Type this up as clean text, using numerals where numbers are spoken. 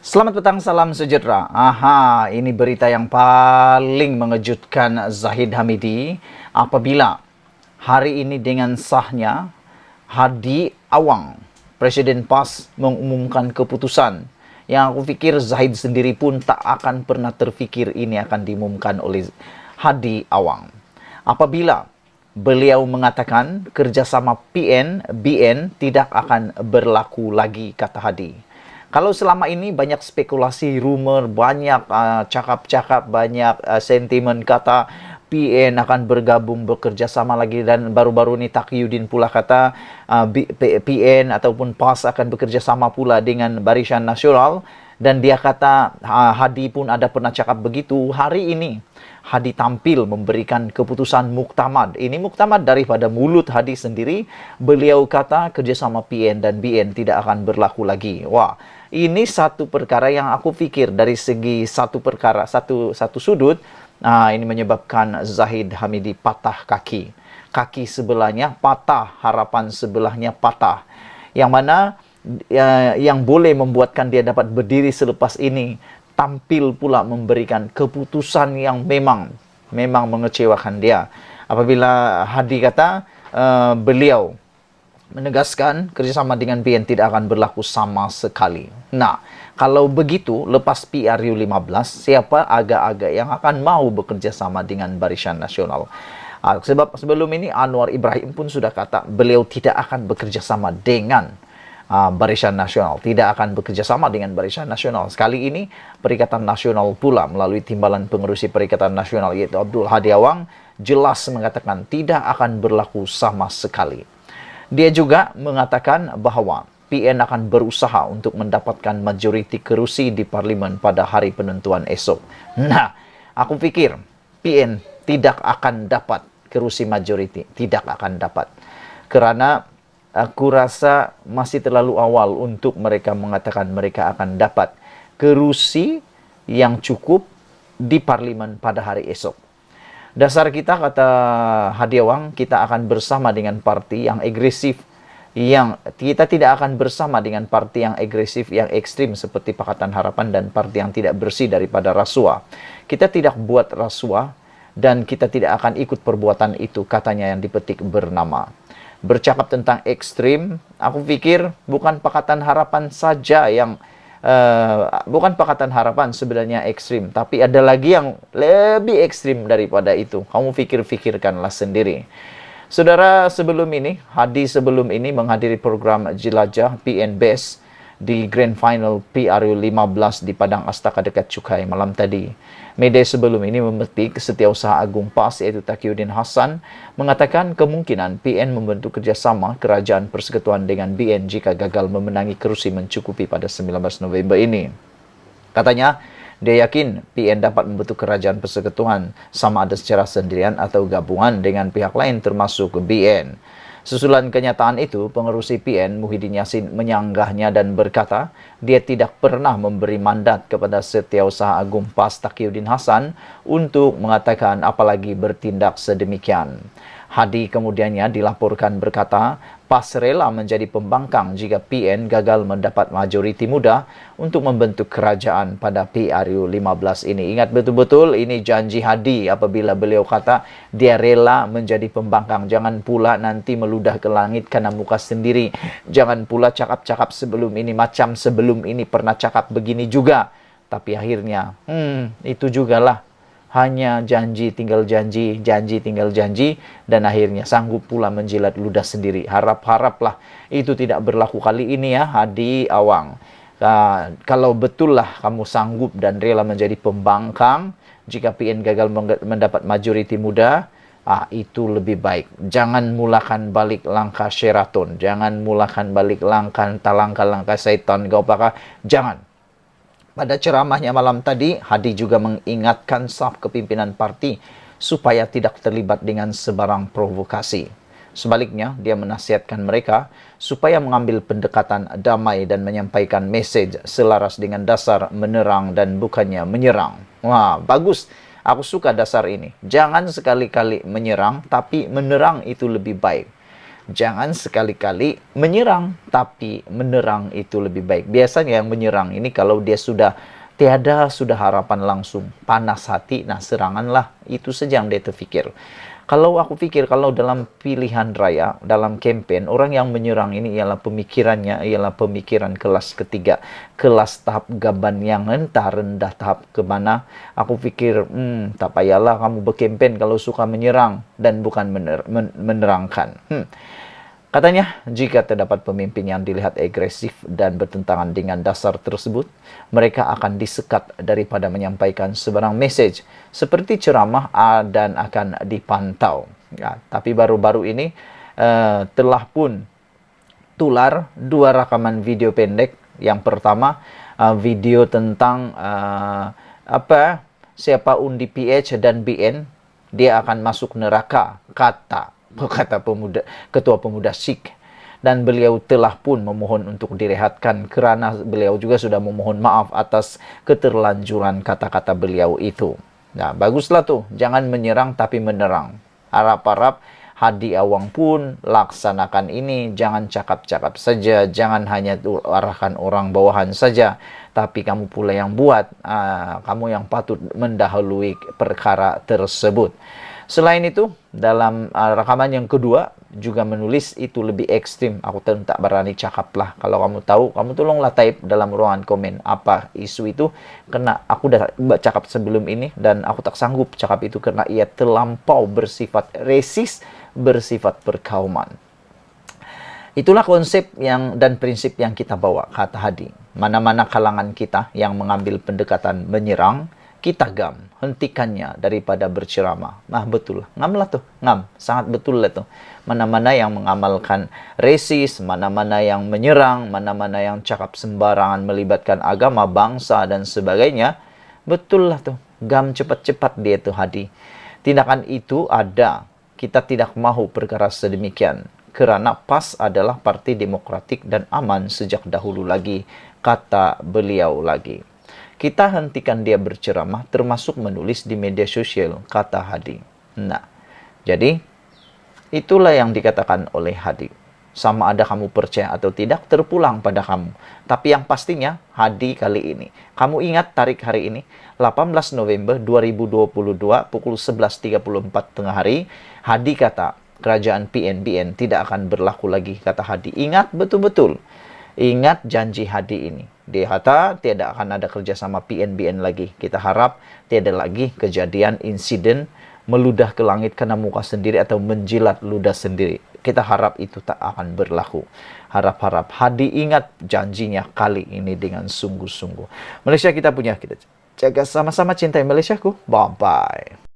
Selamat petang, salam sejahtera. Aha, ini berita yang paling mengejutkan Zahid Hamidi apabila hari ini dengan sahnya Hadi Awang, Presiden PAS mengumumkan keputusan yang aku pikir Zahid sendiri pun tak akan pernah terfikir ini akan diumumkan oleh Hadi Awang. Apabila beliau mengatakan kerjasama PN-BN tidak akan berlaku lagi, kata Hadi. Kalau selama ini banyak spekulasi, rumor, banyak cakap-cakap, banyak sentimen kata PN akan bergabung bekerja sama lagi, dan baru-baru ini Taqiyuddin pula kata PN ataupun PAS akan bekerja sama pula dengan Barisan Nasional, dan dia kata Hadi pun ada pernah cakap begitu. Hari ini Hadi tampil memberikan keputusan muktamad. Ini muktamad daripada mulut Hadi sendiri. Beliau kata kerjasama PN dan BN tidak akan berlaku lagi. Wah, ini satu perkara yang aku pikir dari segi satu perkara, satu sudut, ini menyebabkan Zahid Hamidi patah kaki. Kaki sebelahnya patah, harapan sebelahnya patah. Yang mana yang boleh membuatkan dia dapat berdiri selepas ini, tampil pula memberikan keputusan yang memang mengecewakan dia. Apabila Hadi kata beliau menegaskan kerjasama dengan BN tidak akan berlaku sama sekali. Nah, kalau begitu, lepas PRU 15, siapa agak-agak yang akan mau bekerja sama dengan Barisan Nasional? Sebab sebelum ini Anwar Ibrahim pun sudah kata beliau tidak akan bekerja sama dengan Barisan Nasional, tidak akan bekerja sama dengan Barisan Nasional. Sekali ini Perikatan Nasional pula melalui timbalan pengerusi Perikatan Nasional yaitu Abdul Hadi Awang jelas mengatakan tidak akan berlaku sama sekali. Dia juga mengatakan bahwa PN akan berusaha untuk mendapatkan majoriti kerusi di parlimen pada hari penentuan esok. Nah, aku pikir PN tidak akan dapat kerusi majoriti, tidak akan dapat. Karena aku rasa masih terlalu awal untuk mereka mengatakan mereka akan dapat kerusi yang cukup di parlimen pada hari esok. Dasar kita, kata Hadi Awang, kita akan bersama dengan parti yang agresif, yang kita tidak akan bersama dengan parti yang agresif, yang ekstrim seperti Pakatan Harapan dan parti yang tidak bersih daripada rasuah. Kita tidak buat rasuah dan kita tidak akan ikut perbuatan itu, katanya yang dipetik bernama. Bercakap tentang ekstrim, aku pikir bukan Pakatan Harapan saja yang bukan Pakatan Harapan sebenarnya ekstrim, tapi ada lagi yang lebih ekstrim daripada itu. Kamu pikir-pikirkanlah sendiri. Saudara, sebelum ini, Hadi sebelum ini menghadiri program Jelajah PN Best di Grand Final PRU 15 di Padang Astaka dekat Cukai malam tadi. Media sebelum ini memetik Setiausaha Agung PAS yaitu Taqiyuddin Hasan mengatakan kemungkinan PN membentuk kerjasama kerajaan persekutuan dengan BN jika gagal memenangi kerusi mencukupi pada 19 November ini. Katanya, dia yakin PN dapat membentuk kerajaan persekutuan sama ada secara sendirian atau gabungan dengan pihak lain termasuk BN. Susulan kenyataan itu, pengerusi PN Muhyiddin Yassin menyanggahnya dan berkata dia tidak pernah memberi mandat kepada Setiausaha Agung PAS Taqiyuddin Hasan untuk mengatakan apalagi bertindak sedemikian. Hadi kemudiannya dilaporkan berkata PAS rela menjadi pembangkang jika PN gagal mendapat majoriti mudah untuk membentuk kerajaan pada PRU 15 ini. Ingat betul-betul ini janji Hadi apabila beliau kata dia rela menjadi pembangkang. Jangan pula nanti meludah ke langit karena muka sendiri. Jangan pula cakap-cakap sebelum ini macam sebelum ini pernah cakap begini juga. Tapi akhirnya itu jugalah. Hanya janji tinggal janji, janji tinggal janji, dan akhirnya sanggup pula menjilat ludah sendiri. Harap-haraplah itu tidak berlaku kali ini ya, Hadi Awang. Kalau betullah kamu sanggup dan rela menjadi pembangkang, jika PN gagal mendapat majoriti muda, itu lebih baik. Jangan mulakan balik langkah Sheraton, jangan mulakan balik langkah syaitan, jangan. Pada ceramahnya malam tadi, Hadi juga mengingatkan saf kepimpinan parti supaya tidak terlibat dengan sebarang provokasi. Sebaliknya, dia menasihatkan mereka supaya mengambil pendekatan damai dan menyampaikan mesej selaras dengan dasar menerang dan bukannya menyerang. Wah, bagus. Aku suka dasar ini. Jangan sekali-kali menyerang, tapi menerang itu lebih baik. Jangan sekali-kali menyerang, tapi menerang itu lebih baik. Biasanya yang menyerang ini kalau dia sudah sudah harapan langsung, panas hati, nah seranganlah. Itu saja yang dia terfikir. Kalau aku pikir, kalau dalam pilihan raya, dalam campaign, orang yang menyerang ini ialah pemikirannya, ialah pemikiran kelas ketiga, kelas tahap gaban yang entah rendah tahap ke mana. Aku pikir, tak payahlah kamu berkempen kalau suka menyerang dan bukan menerangkan. Katanya, jika terdapat pemimpin yang dilihat agresif dan bertentangan dengan dasar tersebut, mereka akan disekat daripada menyampaikan sebarang message seperti ceramah dan akan dipantau. Ya, tapi baru-baru ini telah pun tular 2 rekaman video pendek. Yang pertama, video tentang siapa undi PH dan BN, dia akan masuk neraka, kata ketua pemuda Sikh, dan beliau telah pun memohon untuk direhatkan kerana beliau juga sudah memohon maaf atas keterlanjuran kata-kata beliau itu. Nah, baguslah tuh, jangan menyerang tapi menerang. Harap-harap Hadi Awang pun laksanakan ini, jangan cakap-cakap saja, jangan hanya arahkan orang bawahan saja, tapi kamu pula yang buat, kamu yang patut mendahului perkara tersebut. Selain itu, dalam rekaman yang kedua juga menulis itu lebih ekstrim. Aku tak berani cakap lah. Kalau kamu tahu, kamu tolonglah type dalam ruangan komen apa isu itu. Karena aku dah cakap sebelum ini dan aku tak sanggup cakap itu karena ia terlampau bersifat resis, bersifat perkauman. Itulah konsep dan prinsip yang kita bawa, kata Hadi. Mana-mana kalangan kita yang mengambil pendekatan menyerang, kita hentikannya daripada berceramah. Nah, betul. Ngam lah tuh. Ngam. Sangat betul lah tuh. Mana-mana yang mengamalkan resis, mana-mana yang menyerang, mana-mana yang cakap sembarangan melibatkan agama, bangsa, dan sebagainya. Betul lah tuh. Gam cepat-cepat dia tuh Hadi. Tindakan itu ada. Kita tidak mahu perkara sedemikian. Kerana PAS adalah parti demokratik dan aman sejak dahulu lagi, kata beliau lagi. Kita hentikan dia berceramah, termasuk menulis di media sosial, kata Hadi. Nah, jadi itulah yang dikatakan oleh Hadi. Sama ada kamu percaya atau tidak, terpulang pada kamu. Tapi yang pastinya, Hadi kali ini. Kamu ingat tarik hari ini, 18 November 2022, pukul 11.34 tengah hari, Hadi kata, kerajaan PNBN tidak akan berlaku lagi, kata Hadi. Ingat betul-betul. Ingat janji Hadi ini. Dia kata tiada akan ada kerjasama PNBN lagi. Kita harap tiada lagi kejadian insiden meludah ke langit kena muka sendiri atau menjilat ludah sendiri. Kita harap itu tak akan berlaku. Harap-harap Hadi ingat janjinya kali ini dengan sungguh-sungguh. Malaysia kita punya, kita jaga sama-sama, cintai Malaysiaku. Bye-bye.